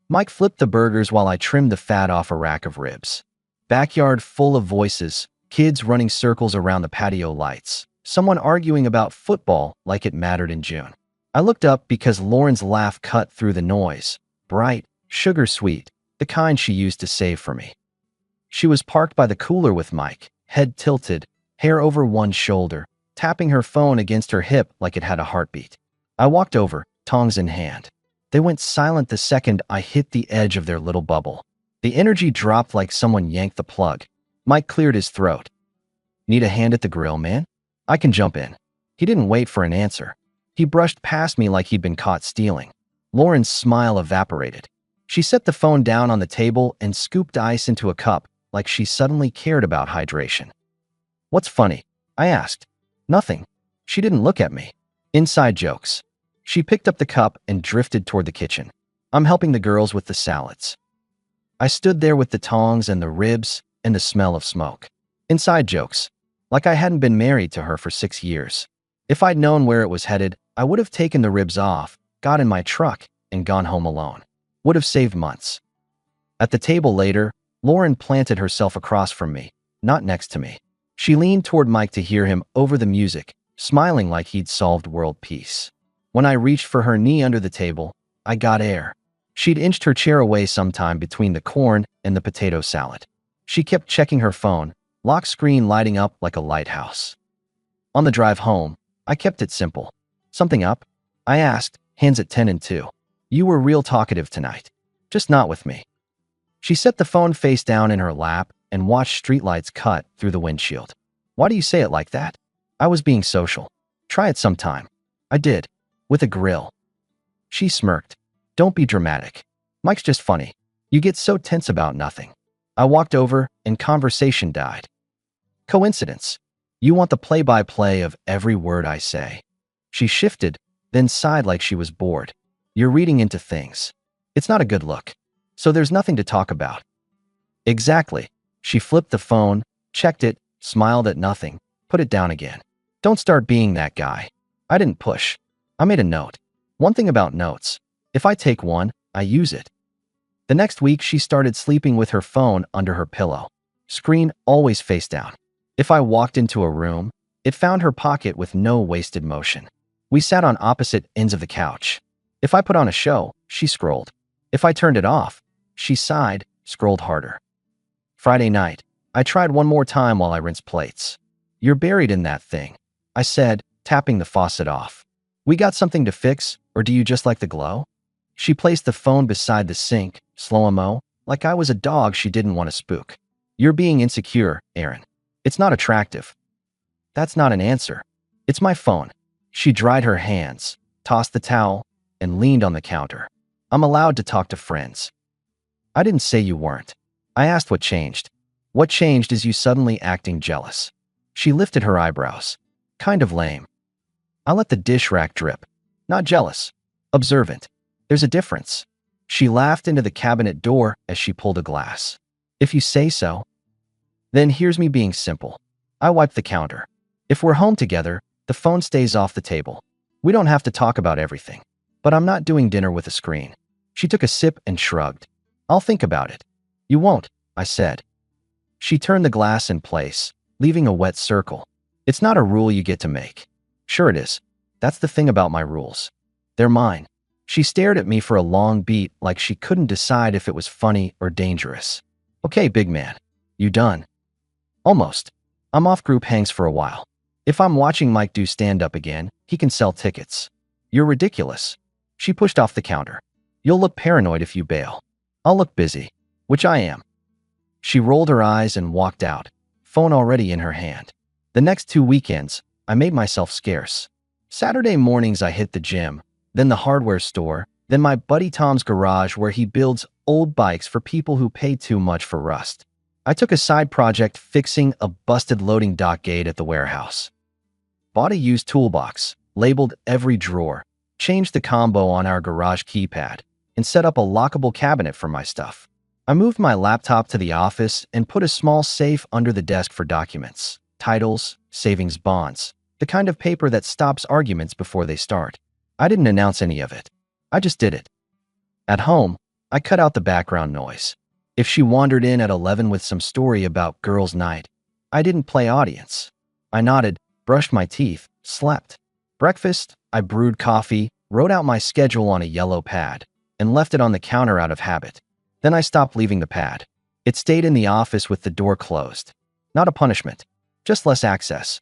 Mike flipped the burgers while I trimmed the fat off a rack of ribs. Backyard full of voices, kids running circles around the patio lights, someone arguing about football like it mattered in June. I looked up because Lauren's laugh cut through the noise, bright, sugar sweet, the kind she used to save for me. She was parked by the cooler with Mike, head tilted, hair over one shoulder, tapping her phone against her hip like it had a heartbeat. I walked over, tongs in hand. They went silent the second I hit the edge of their little bubble. The energy dropped like someone yanked the plug. Mike cleared his throat. "Need a hand at the grill, man? I can jump in." He didn't wait for an answer. He brushed past me like he'd been caught stealing. Lauren's smile evaporated. She set the phone down on the table and scooped ice into a cup like she suddenly cared about hydration. "What's funny?" I asked. "Nothing." She didn't look at me. Inside jokes. She picked up the cup and drifted toward the kitchen. "I'm helping the girls with the salads." I stood there with the tongs and the ribs and the smell of smoke. Inside jokes. Like I hadn't been married to her for 6 years. If I'd known where it was headed, I would have taken the ribs off, got in my truck, and gone home alone. Would have saved months. At the table later, Lauren planted herself across from me, not next to me. She leaned toward Mike to hear him over the music, smiling like he'd solved world peace. When I reached for her knee under the table, I got air. She'd inched her chair away sometime between the corn and the potato salad. She kept checking her phone, lock screen lighting up like a lighthouse. On the drive home, I kept it simple. "Something up?" I asked, hands at 10 and 2. "You were real talkative tonight. Just not with me." She set the phone face down in her lap and watched streetlights cut through the windshield. "Why do you say it like that?" "I was being social. Try it sometime." I did. With a grill. She smirked. "Don't be dramatic. Mike's just funny. You get so tense about nothing." I walked over and conversation died. "Coincidence. You want the play-by-play of every word I say." She shifted, then sighed like she was bored. "You're reading into things. It's not a good look. So there's nothing to talk about." "Exactly." She flipped the phone, checked it, smiled at nothing, put it down again. "Don't start being that guy." I didn't push. I made a note. One thing about notes. If I take one, I use it. The next week, she started sleeping with her phone under her pillow. Screen always face down. If I walked into a room, it found her pocket with no wasted motion. We sat on opposite ends of the couch. If I put on a show, she scrolled. If I turned it off, she sighed, scrolled harder. Friday night, I tried one more time while I rinsed plates. "You're buried in that thing," I said, tapping the faucet off. "We got something to fix, or do you just like the glow?" She placed the phone beside the sink, slow-mo, like I was a dog she didn't want to spook. "You're being insecure, Aaron. It's not attractive." "That's not an answer. It's my phone." She dried her hands, tossed the towel, and leaned on the counter. "I'm allowed to talk to friends." "I didn't say you weren't. I asked what changed." "What changed is you suddenly acting jealous." She lifted her eyebrows. "Kind of lame." I let the dish rack drip. "Not jealous. Observant. There's a difference." She laughed into the cabinet door as she pulled a glass. "If you say so." Then here's me being simple. I wiped the counter. "If we're home together, the phone stays off the table. We don't have to talk about everything. But I'm not doing dinner with a screen." She took a sip and shrugged. "I'll think about it." "You won't," I said. She turned the glass in place, leaving a wet circle. "It's not a rule you get to make." "Sure it is. That's the thing about my rules. They're mine." She stared at me for a long beat like she couldn't decide if it was funny or dangerous. "Okay, big man. You done?" "Almost. I'm off group hangs for a while. If I'm watching Mike do stand-up again, he can sell tickets." "You're ridiculous." She pushed off the counter. "You'll look paranoid if you bail." "I'll look busy." "Which I am." She rolled her eyes and walked out, phone already in her hand. The next 2 weekends, I made myself scarce. Saturday mornings I hit the gym, then the hardware store, then my buddy Tom's garage where he builds old bikes for people who pay too much for rust. I took a side project fixing a busted loading dock gate at the warehouse. Bought a used toolbox, labeled every drawer, changed the combo on our garage keypad, and set up a lockable cabinet for my stuff. I moved my laptop to the office and put a small safe under the desk for documents, titles, savings bonds, the kind of paper that stops arguments before they start. I didn't announce any of it. I just did it. At home, I cut out the background noise. If she wandered in at 11 with some story about girls' night, I didn't play audience. I nodded, brushed my teeth, slept. Breakfast, I brewed coffee, wrote out my schedule on a yellow pad, and left it on the counter out of habit. Then I stopped leaving the pad. It stayed in the office with the door closed. Not a punishment, just less access.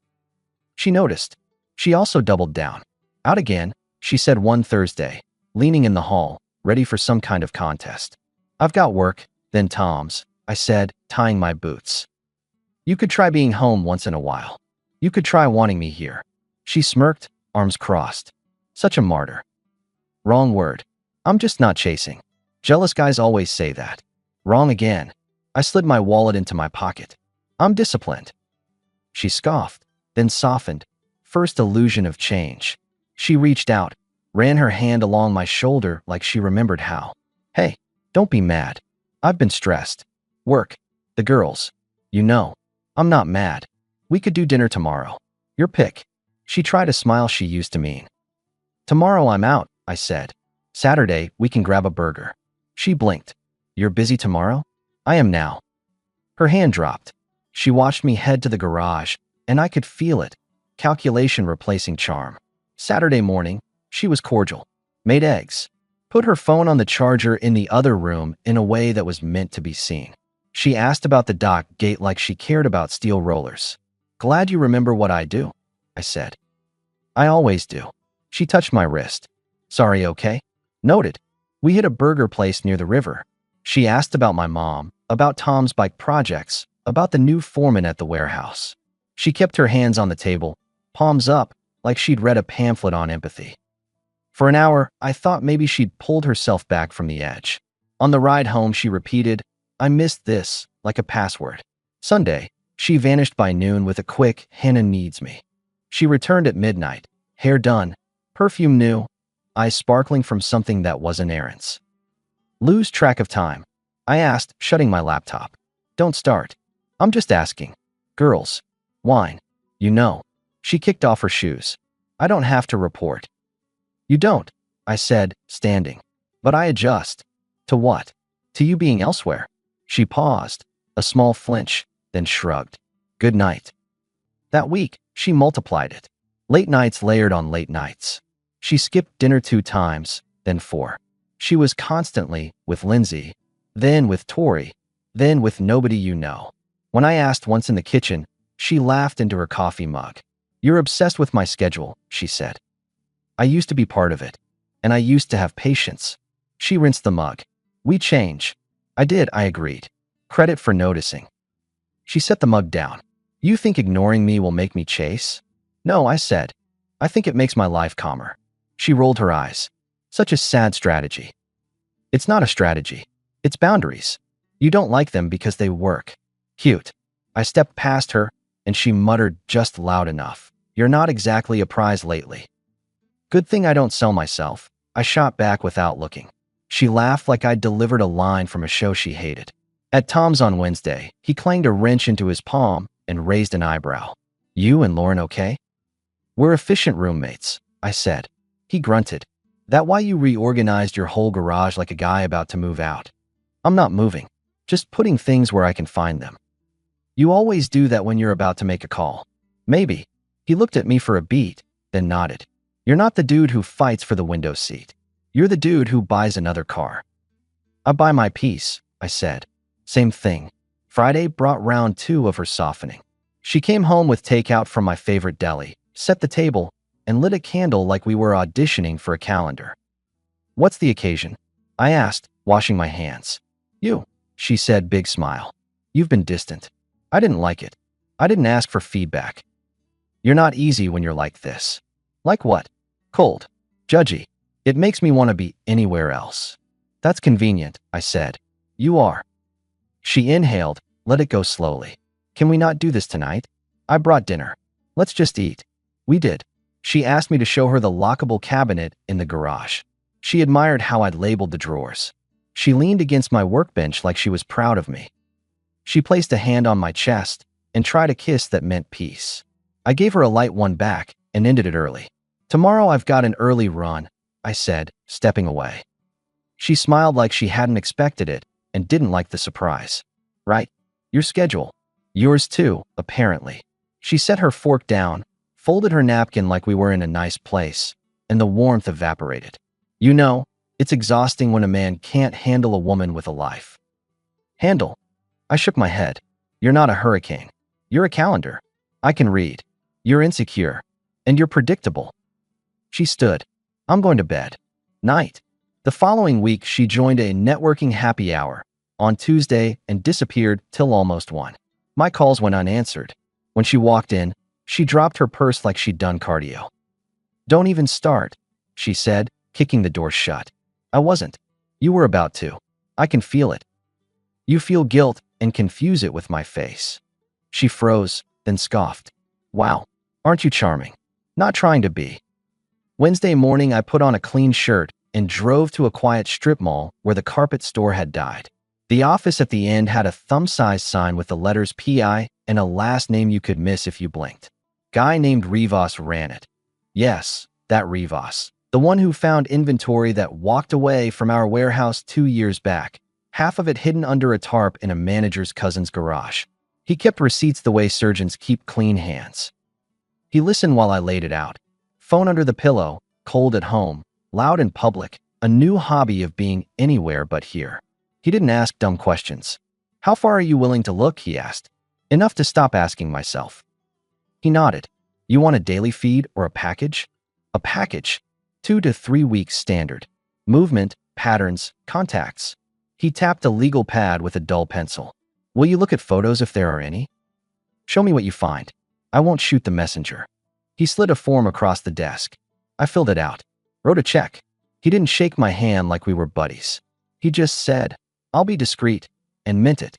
She noticed. She also doubled down. Out again, she said one Thursday, leaning in the hall, ready for some kind of contest. I've got work, then Tom's, I said, tying my boots. You could try being home once in a while. You could try wanting me here. She smirked, arms crossed. Such a martyr. Wrong word. I'm just not chasing. Jealous guys always say that. Wrong again. I slid my wallet into my pocket. I'm disciplined. She scoffed, then softened. First illusion of change. She reached out, ran her hand along my shoulder like she remembered how. Hey, don't be mad. I've been stressed. Work. The girls. You know. I'm not mad. We could do dinner tomorrow. Your pick. She tried a smile she used to mean. Tomorrow I'm out, I said. Saturday, we can grab a burger. She blinked. You're busy tomorrow? I am now. Her hand dropped. She watched me head to the garage, and I could feel it. Calculation replacing charm. Saturday morning, she was cordial. Made eggs. Put her phone on the charger in the other room in a way that was meant to be seen. She asked about the dock gate like she cared about steel rollers. Glad you remember what I do, I said. I always do. She touched my wrist. Sorry, okay? Noted. We hit a burger place near the river. She asked about my mom, about Tom's bike projects, about the new foreman at the warehouse. She kept her hands on the table, palms up, like she'd read a pamphlet on empathy. For an hour, I thought maybe she'd pulled herself back from the edge. On the ride home, she repeated, I missed this, like a password. Sunday, she vanished by noon with a quick, Hannah needs me. She returned at midnight, hair done, perfume new, eyes sparkling from something that wasn't errands. Lose track of time. I asked, shutting my laptop. Don't start. I'm just asking. Girls. Wine. You know. She kicked off her shoes. I don't have to report. You don't, I said, standing. But I adjust. To what? To you being elsewhere. She paused, a small flinch, then shrugged. Good night. That week, she multiplied it. Late nights layered on late nights. She skipped dinner 2 times, then 4. She was constantly with Lindsay, then with Tori, then with nobody you know. When I asked once in the kitchen, she laughed into her coffee mug. You're obsessed with my schedule, she said. I used to be part of it, and I used to have patience. She rinsed the mug. We change. I did, I agreed. Credit for noticing. She set the mug down. You think ignoring me will make me chase? No, I said. I think it makes my life calmer. She rolled her eyes. Such a sad strategy. It's not a strategy. It's boundaries. You don't like them because they work. Cute. I stepped past her, and she muttered just loud enough. You're not exactly a prize lately. Good thing I don't sell myself. I shot back without looking. She laughed like I'd delivered a line from a show she hated. At Tom's on Wednesday, he clanged a wrench into his palm and raised an eyebrow. You and Lauren okay? We're efficient roommates, I said. He grunted. That why you reorganized your whole garage like a guy about to move out? I'm not moving. Just putting things where I can find them. You always do that when you're about to make a call. Maybe. He looked at me for a beat, then nodded. You're not the dude who fights for the window seat. You're the dude who buys another car. I buy my piece, I said. Same thing. Friday brought round 2 of her softening. She came home with takeout from my favorite deli, set the table, and lit a candle like we were auditioning for a calendar. What's the occasion? I asked, washing my hands. You, she said, big smile. You've been distant. I didn't like it. I didn't ask for feedback. You're not easy when you're like this. Like what? Cold. Judgy. It makes me want to be anywhere else. That's convenient, I said. You are. She inhaled, let it go slowly. Can we not do this tonight? I brought dinner. Let's just eat. We did. She asked me to show her the lockable cabinet in the garage. She admired how I'd labeled the drawers. She leaned against my workbench like she was proud of me. She placed a hand on my chest and tried a kiss that meant peace. I gave her a light one back and ended it early. Tomorrow I've got an early run, I said, stepping away. She smiled like she hadn't expected it and didn't like the surprise. Right? Your schedule. Yours too, apparently. She set her fork down, folded her napkin like we were in a nice place, and the warmth evaporated. You know, it's exhausting when a man can't handle a woman with a life. Handle? I shook my head. You're not a hurricane. You're a calendar. I can read. You're insecure. And you're predictable. She stood. I'm going to bed. Night. The following week, she joined a networking happy hour on Tuesday and disappeared till almost 1. My calls went unanswered. When she walked in, she dropped her purse like she'd done cardio. Don't even start, she said, kicking the door shut. I wasn't. You were about to. I can feel it. You feel guilt and confuse it with my face. She froze, then scoffed. Wow, aren't you charming? Not trying to be. Wednesday morning, I put on a clean shirt and drove to a quiet strip mall where the carpet store had died. The office at the end had a thumb-sized sign with the letters PI and a last name you could miss if you blinked. Guy named Rivas ran it. Yes, that Rivas. The one who found inventory that walked away from our warehouse 2 years back, half of it hidden under a tarp in a manager's cousin's garage. He kept receipts the way surgeons keep clean hands. He listened while I laid it out. Phone under the pillow, cold at home, loud in public, a new hobby of being anywhere but here. He didn't ask dumb questions. How far are you willing to look, he asked. Enough to stop asking myself. He nodded. You want a daily feed or a package? A package. 2 to 3 weeks standard. Movement, patterns, contacts. He tapped a legal pad with a dull pencil. Will you look at photos if there are any? Show me what you find. I won't shoot the messenger. He slid a form across the desk. I filled it out. Wrote a check. He didn't shake my hand like we were buddies. He just said, I'll be discreet, and meant it.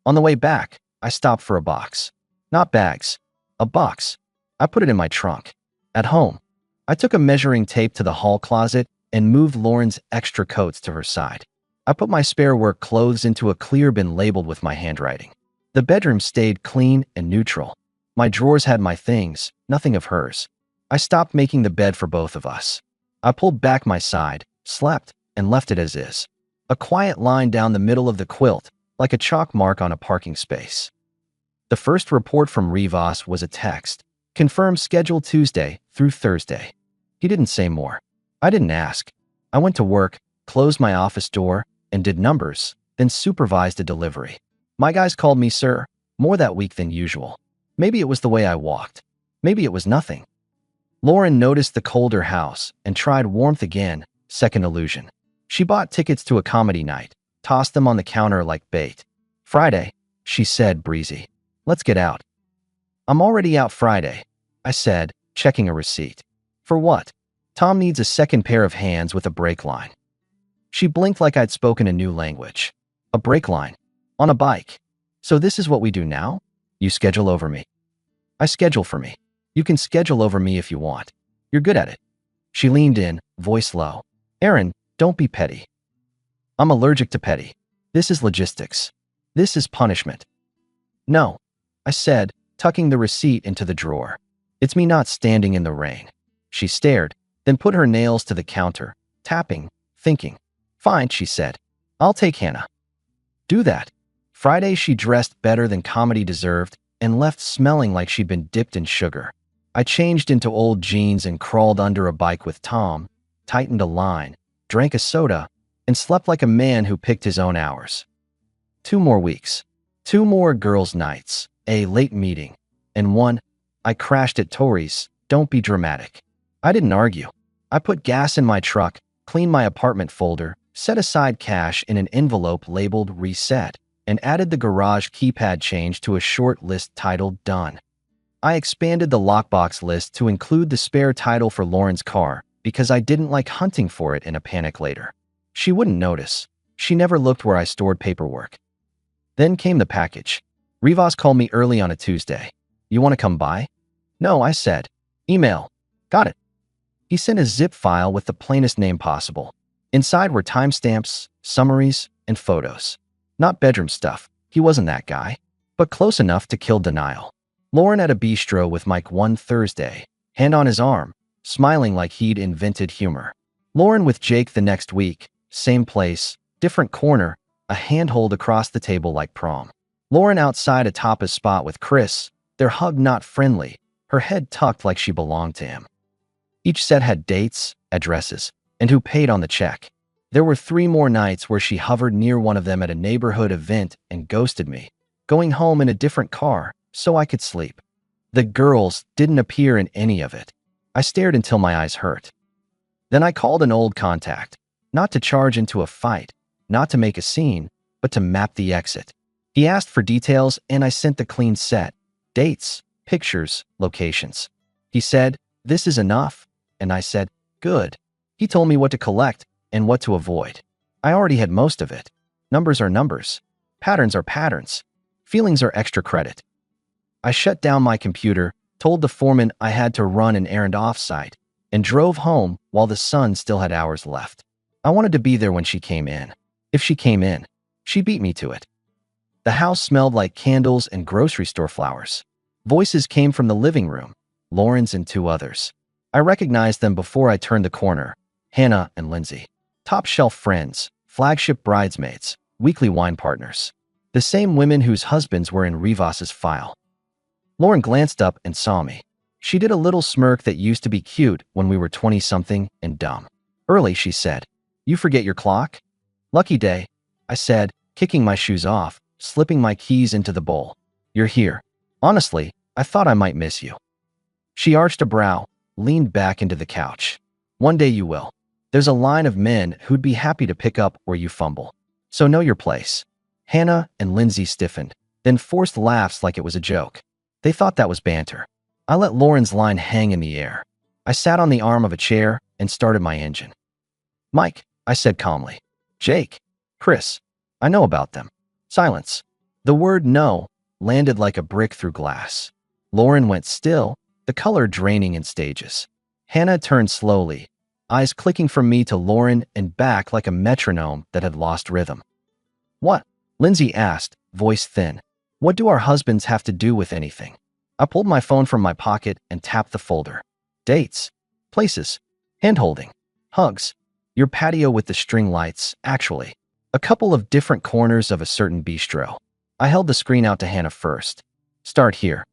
On the way back, I stopped for a box. Not bags. A box. I put it in my trunk. At home, I took a measuring tape to the hall closet and moved Lauren's extra coats to her side. I put my spare work clothes into a clear bin labeled with my handwriting. The bedroom stayed clean and neutral. My drawers had my things, nothing of hers. I stopped making the bed for both of us. I pulled back my side, slept, and left it as is. A quiet line down the middle of the quilt, like a chalk mark on a parking space. The first report from Rivas was a text. Confirmed schedule Tuesday through Thursday. He didn't say more. I didn't ask. I went to work, closed my office door, and did numbers, then supervised a delivery. My guys called me sir, more that week than usual. Maybe it was the way I walked. Maybe it was nothing. Lauren noticed the colder house and tried warmth again, second illusion. She bought tickets to a comedy night, tossed them on the counter like bait. Friday, she said, breezy. Let's get out. I'm already out Friday, I said, checking a receipt. For what? Tom needs a second pair of hands with a brake line. She blinked like I'd spoken a new language. A brake line. On a bike. So this is what we do now? You schedule over me. I schedule for me. You can schedule over me if you want. You're good at it. She leaned in, voice low. Aaron, don't be petty. I'm allergic to petty. This is logistics. This is punishment. No, I said, tucking the receipt into the drawer. It's me not standing in the rain. She stared, then put her nails to the counter, tapping, thinking. Fine, she said. I'll take Hannah. Do that. Friday, she dressed better than comedy deserved and left smelling like she'd been dipped in sugar. I changed into old jeans and crawled under a bike with Tom, tightened a line, drank a soda, and slept like a man who picked his own hours. 2 more weeks. 2 more girls' nights, a late meeting, and one, I crashed at Tori's, don't be dramatic. I didn't argue. I put gas in my truck, cleaned my apartment folder, set aside cash in an envelope labeled Reset, and added the garage keypad change to a short list titled Done. I expanded the lockbox list to include the spare title for Lauren's car because I didn't like hunting for it in a panic later. She wouldn't notice. She never looked where I stored paperwork. Then came the package. Rivas called me early on a Tuesday. You want to come by? No, I said. Email. Got it. He sent a zip file with the plainest name possible. Inside were timestamps, summaries, and photos. Not bedroom stuff. He wasn't that guy. But close enough to kill denial. Lauren at a bistro with Mike one Thursday, hand on his arm, smiling like he'd invented humor. Lauren with Jake the next week, Same place, different corner, a handhold across the table like prom. Lauren outside atop his spot with Chris, their hug not friendly, her head tucked like she belonged to him. Each set had dates, addresses, and who paid on the check. There were 3 more nights where she hovered near one of them at a neighborhood event and ghosted me, going home in a different car so I could sleep. The girls didn't appear in any of it. I stared until my eyes hurt. Then I called an old contact, not to charge into a fight, not to make a scene, but to map the exit. He asked for details and I sent the clean set, dates, pictures, locations. He said, "This is enough," and I said, "Good." He told me what to collect and what to avoid. I already had most of it. Numbers are numbers. Patterns are patterns. Feelings are extra credit. I shut down my computer, told the foreman I had to run an errand off-site, and drove home while the sun still had hours left. I wanted to be there when she came in. If she came in, she beat me to it. The house smelled like candles and grocery store flowers. Voices came from the living room, Lauren's and 2 others. I recognized them before I turned the corner, Hannah and Lindsay. Top shelf friends, flagship bridesmaids, weekly wine partners. The same women whose husbands were in Rivas's file. Lauren glanced up and saw me. She did a little smirk that used to be cute when we were 20-something and dumb. "Early," she said. "You forget your clock?" "Lucky day," I said, kicking my shoes off, slipping my keys into the bowl. "You're here. Honestly, I thought I might miss you." She arched a brow, leaned back into the couch. "One day you will. There's a line of men who'd be happy to pick up where you fumble. So know your place." Hannah and Lindsay stiffened, then forced laughs like it was a joke. They thought that was banter. I let Lauren's line hang in the air. I sat on the arm of a chair and started my engine. "Mike," I said calmly. "Jake. Chris. I know about them." Silence. The word "no" landed like a brick through glass. Lauren went still, the color draining in stages. Hannah turned slowly, eyes clicking from me to Lauren and back like a metronome that had lost rhythm. "What?" Lindsay asked, voice thin. "What do our husbands have to do with anything?" I pulled my phone from my pocket and tapped the folder. Dates. Places. Handholding. Hugs. Your patio with the string lights, actually. A couple of different corners of a certain bistro. I held the screen out to Hannah first. "Start here."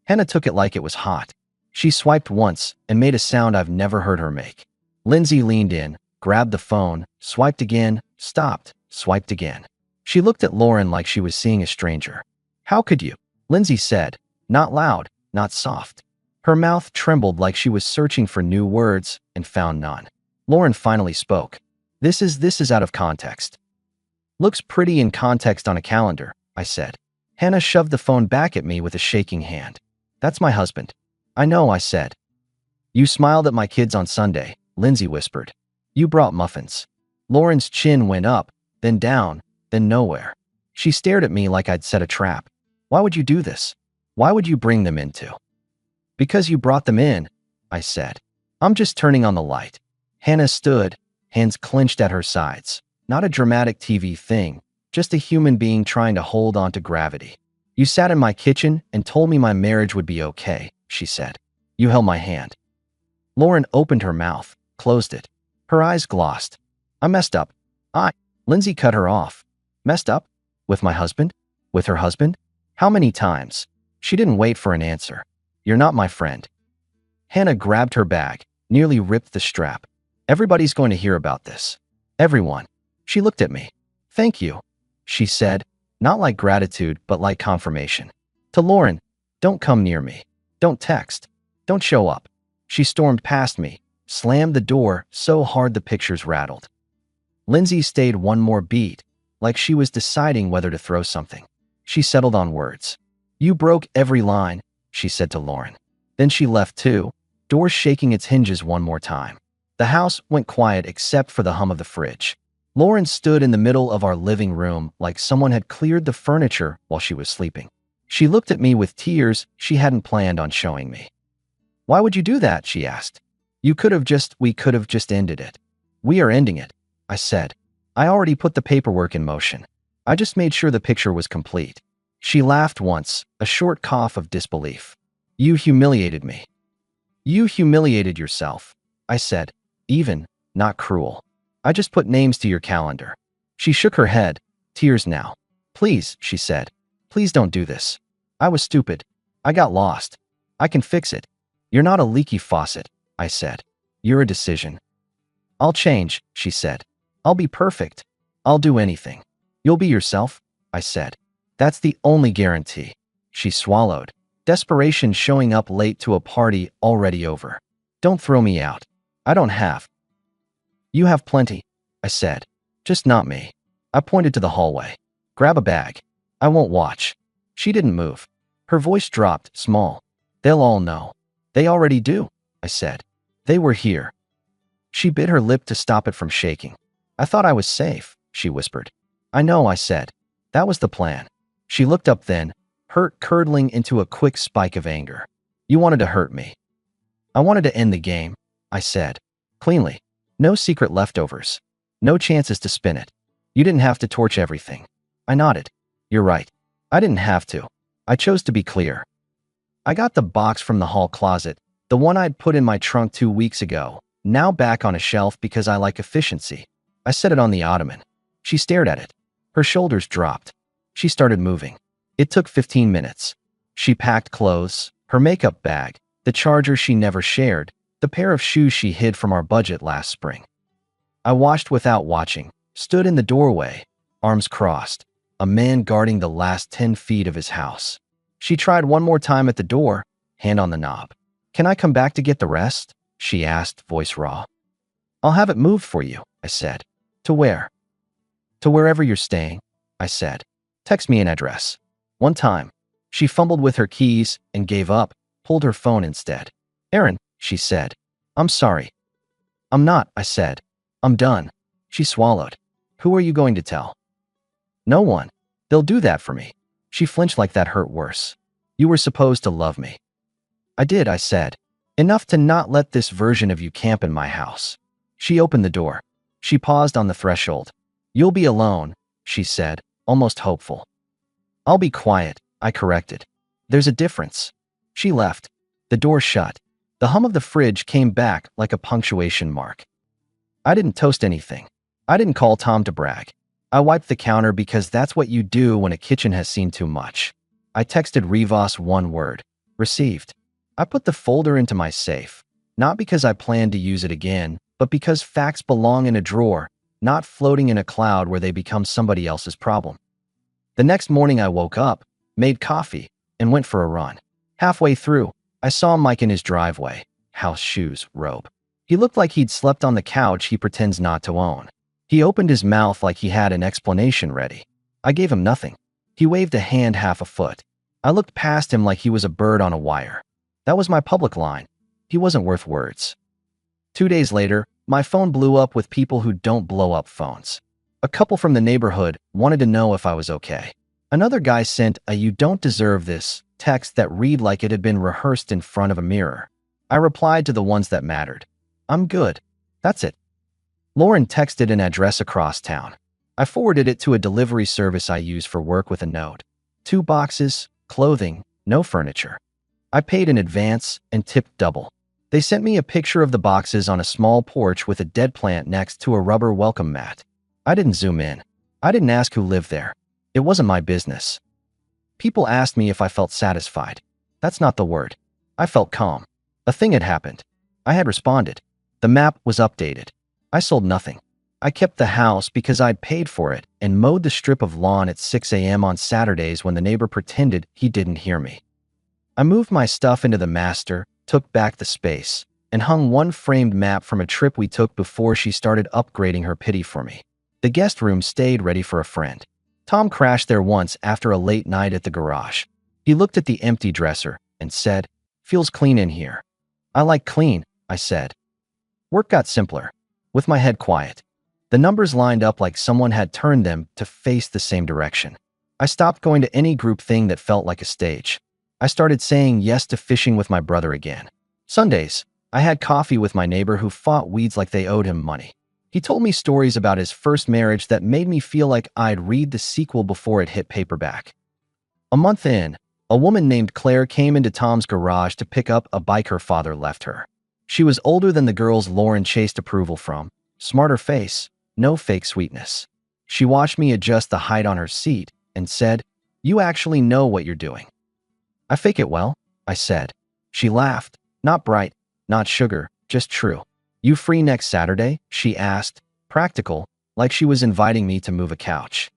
Hannah took it like it was hot. She swiped once and made a sound I've never heard her make. Lindsay leaned in, grabbed the phone, swiped again, stopped, swiped again. She looked at Lauren like she was seeing a stranger. "How could you?" Lindsay said, not loud, not soft. Her mouth trembled like she was searching for new words and found none. Lauren finally spoke. This is out of context." "Looks pretty in context on a calendar," I said. Hannah shoved the phone back at me with a shaking hand. "That's my husband." "I know," I said. "You smiled at my kids on Sunday," Lindsay whispered. "You brought muffins." Lauren's chin went up, then down, then nowhere. She stared at me like I'd set a trap. "Why would you do this? Why would you bring them into?" "Because you brought them in," I said. "I'm just turning on the light." Hannah stood, hands clenched at her sides. Not a dramatic TV thing, just a human being trying to hold on to gravity. "You sat in my kitchen and told me my marriage would be okay," she said. "You held my hand." Lauren opened her mouth, closed it. Her eyes glossed. "I messed up." Lindsay cut her off. "Messed up? With my husband? With her husband? How many times?" She didn't wait for an answer. "You're not my friend." Hannah grabbed her bag, nearly ripped the strap. "Everybody's going to hear about this. Everyone." She looked at me. "Thank you," she said, not like gratitude, but like confirmation. To Lauren, "Don't come near me. Don't text. Don't show up." She stormed past me, slammed the door so hard the pictures rattled. Lindsay stayed one more beat, like she was deciding whether to throw something. She settled on words. "You broke every line," she said to Lauren. Then she left too, door shaking its hinges one more time. The house went quiet except for the hum of the fridge. Lauren stood in the middle of our living room like someone had cleared the furniture while she was sleeping. She looked at me with tears she hadn't planned on showing me. "Why would you do that?" she asked. We could have just ended it." "We are ending it," I said. "I already put the paperwork in motion. I just made sure the picture was complete." She laughed once, a short cough of disbelief. "You humiliated me." "You humiliated yourself," I said, even, not cruel. I just put names to your calendar. She shook her head, tears now. Please, she said. Please don't do this. I was stupid. I got lost. I can fix it. You're not a leaky faucet, I said. You're a decision. I'll change, she said. I'll be perfect. I'll do anything. You'll be yourself, I said. That's the only guarantee. She swallowed, desperation showing up late to a party already over. Don't throw me out. I don't have. You have plenty, I said. Just not me. I pointed to the hallway. Grab a bag. I won't watch. She didn't move. Her voice dropped, small. They'll all know. They already do, I said. They were here. She bit her lip to stop it from shaking. I thought I was safe, she whispered. I know, I said. That was the plan. She looked up then, hurt curdling into a quick spike of anger. You wanted to hurt me. I wanted to end the game, I said. Cleanly. No secret leftovers. No chances to spin it. You didn't have to torch everything. I nodded. You're right. I didn't have to. I chose to be clear. I got the box from the hall closet, the one I'd put in my trunk 2 weeks ago, now back on a shelf because I like efficiency. I set it on the ottoman. She stared at it. Her shoulders dropped. She started moving. It took 15 minutes. She packed clothes, her makeup bag, the charger she never shared, the pair of shoes she hid from our budget last spring. I watched without watching, stood in the doorway, arms crossed, a man guarding the last 10 feet of his house. She tried one more time at the door, hand on the knob. Can I come back to get the rest? She asked, voice raw. I'll have it moved for you, I said. To where? To wherever you're staying, I said. Text me an address. One time. She fumbled with her keys and gave up, pulled her phone instead. Aaron, she said. I'm sorry. I'm not, I said. I'm done. She swallowed. Who are you going to tell? No one. They'll do that for me. She flinched like that hurt worse. You were supposed to love me. I did, I said. Enough to not let this version of you camp in my house. She opened the door. She paused on the threshold. You'll be alone, she said, almost hopeful. I'll be quiet, I corrected. There's a difference. She left. The door shut. The hum of the fridge came back like a punctuation mark. I didn't toast anything. I didn't call Tom to brag. I wiped the counter because that's what you do when a kitchen has seen too much. I texted Rivas one word. Received. I put the folder into my safe, not because I planned to use it again, but because facts belong in a drawer, not floating in a cloud where they become somebody else's problem. The next morning I woke up, made coffee, and went for a run. Halfway through, I saw Mike in his driveway, house shoes, robe. He looked like he'd slept on the couch he pretends not to own. He opened his mouth like he had an explanation ready. I gave him nothing. He waved a hand half a foot. I looked past him like he was a bird on a wire. That was my public line. He wasn't worth words. 2 days later, my phone blew up with people who don't blow up phones. A couple from the neighborhood wanted to know if I was okay. Another guy sent a "you don't deserve this" text that read like it had been rehearsed in front of a mirror. I replied to the ones that mattered. I'm good. That's it. Lauren texted an address across town. I forwarded it to a delivery service I use for work with a note. 2 boxes, clothing, no furniture. I paid in advance and tipped double. They sent me a picture of the boxes on a small porch with a dead plant next to a rubber welcome mat. I didn't zoom in. I didn't ask who lived there. It wasn't my business. People asked me if I felt satisfied. That's not the word. I felt calm. A thing had happened. I had responded. The map was updated. I sold nothing. I kept the house because I'd paid for it and mowed the strip of lawn at 6 a.m. on Saturdays when the neighbor pretended he didn't hear me. I moved my stuff into the master, took back the space, and hung one framed map from a trip we took before she started upgrading her pity for me. The guest room stayed ready for a friend. Tom crashed there once after a late night at the garage. He looked at the empty dresser and said, "Feels clean in here." I like clean, I said. Work got simpler. With my head quiet. The numbers lined up like someone had turned them to face the same direction. I stopped going to any group thing that felt like a stage. I started saying yes to fishing with my brother again. Sundays, I had coffee with my neighbor who fought weeds like they owed him money. He told me stories about his first marriage that made me feel like I'd read the sequel before it hit paperback. A month in, a woman named Claire came into Tom's garage to pick up a bike her father left her. She was older than the girls Lauren chased approval from, smarter face, no fake sweetness. She watched me adjust the height on her seat and said, "You actually know what you're doing." "I fake it well," I said. She laughed. "Not bright, not sugar, just true." "You free next Saturday?" she asked, practical, like she was inviting me to move a couch.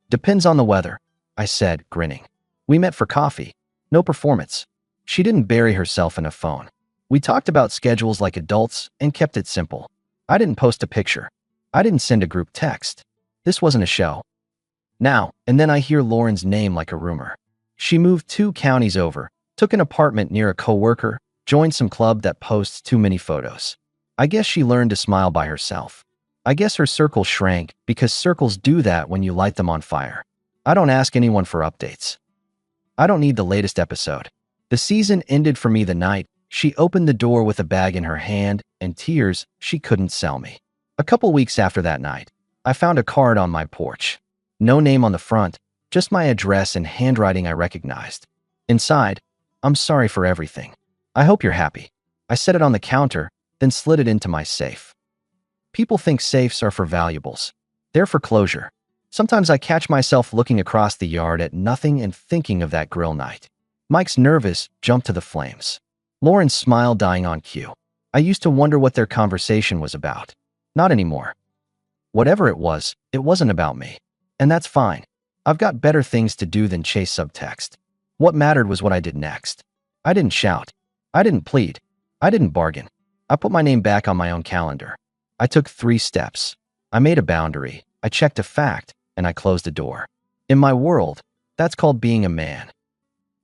"Depends on the weather," I said, grinning. We met for coffee. No performance. She didn't bury herself in a phone. We talked about schedules like adults and kept it simple. I didn't post a picture. I didn't send a group text. This wasn't a show. Now and then I hear Lauren's name like a rumor. She moved 2 counties over, took an apartment near a coworker, joined some club that posts too many photos. I guess she learned to smile by herself. I guess her circle shrank because circles do that when you light them on fire. I don't ask anyone for updates. I don't need the latest episode. The season ended for me the night she opened the door with a bag in her hand and tears she couldn't sell me. A couple weeks after that night, I found a card on my porch. No name on the front, just my address and handwriting I recognized. Inside, "I'm sorry for everything. I hope you're happy." I set it on the counter, then slid it into my safe. People think safes are for valuables. They're for closure. Sometimes I catch myself looking across the yard at nothing and thinking of that grill night. Mike's nervous jumped to the flames. Lauren's smile dying on cue. I used to wonder what their conversation was about. Not anymore. Whatever it wasn't about me. And that's fine. I've got better things to do than chase subtext. What mattered was what I did next. I didn't shout. I didn't plead. I didn't bargain. I put my name back on my own calendar. I took 3 steps. I made a boundary. I checked a fact, and I closed a door. In my world, that's called being a man.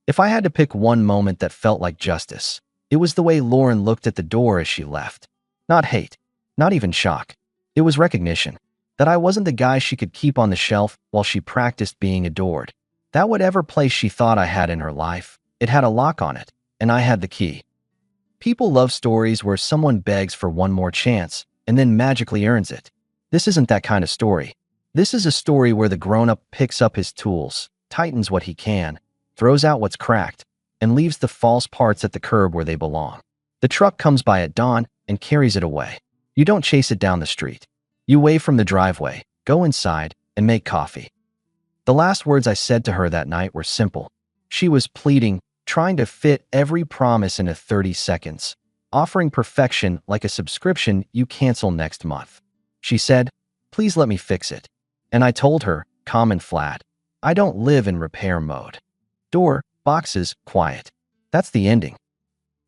If I had to pick one moment that felt like justice, it was the way Lauren looked at the door as she left. Not hate. Not even shock. It was recognition. That I wasn't the guy she could keep on the shelf while she practiced being adored. That whatever place she thought I had in her life, it had a lock on it, and I had the key. People love stories where someone begs for one more chance and then magically earns it. This isn't that kind of story. This is a story where the grown-up picks up his tools, tightens what he can, throws out what's cracked, and leaves the false parts at the curb where they belong. The truck comes by at dawn and carries it away. You don't chase it down the street. You wave from the driveway, go inside, and make coffee. The last words I said to her that night were simple. She was pleading, trying to fit every promise into 30 seconds, offering perfection like a subscription you cancel next month. She said, "Please let me fix it." And I told her, calm and flat, "I don't live in repair mode." Door, boxes, quiet. That's the ending.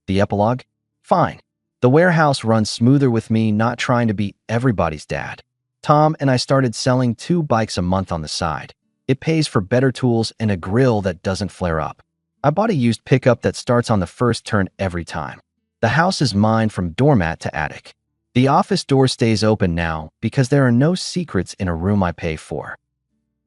The epilogue? Fine. The warehouse runs smoother with me not trying to be everybody's dad. Tom and I started selling 2 bikes a month on the side. It pays for better tools and a grill that doesn't flare up. I bought a used pickup that starts on the first turn every time. The house is mine from doormat to attic. The office door stays open now because there are no secrets in a room I pay for.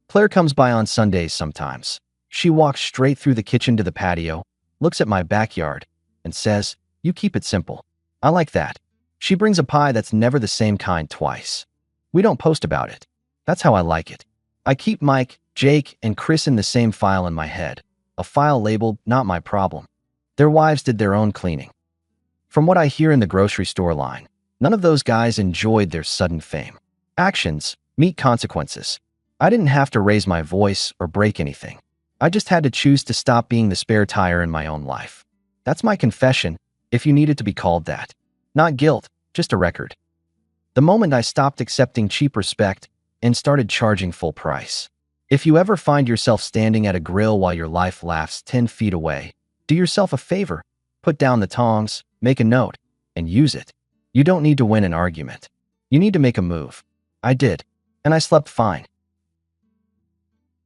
Claire comes by on Sundays sometimes. She walks straight through the kitchen to the patio, looks at my backyard, and says, "You keep it simple." I like that. She brings a pie that's never the same kind twice. We don't post about it. That's how I like it. I keep Mike, Jake, and Chris in the same file in my head. A file labeled, "Not my problem." Their wives did their own cleaning. From what I hear in the grocery store line, none of those guys enjoyed their sudden fame. Actions meet consequences. I didn't have to raise my voice or break anything. I just had to choose to stop being the spare tire in my own life. That's my confession, if you need it to be called that. Not guilt, just a record. The moment I stopped accepting cheap respect and started charging full price. If you ever find yourself standing at a grill while your life laughs 10 feet away, do yourself a favor. Put down the tongs, make a note, and use it. You don't need to win an argument. You need to make a move. I did, and I slept fine.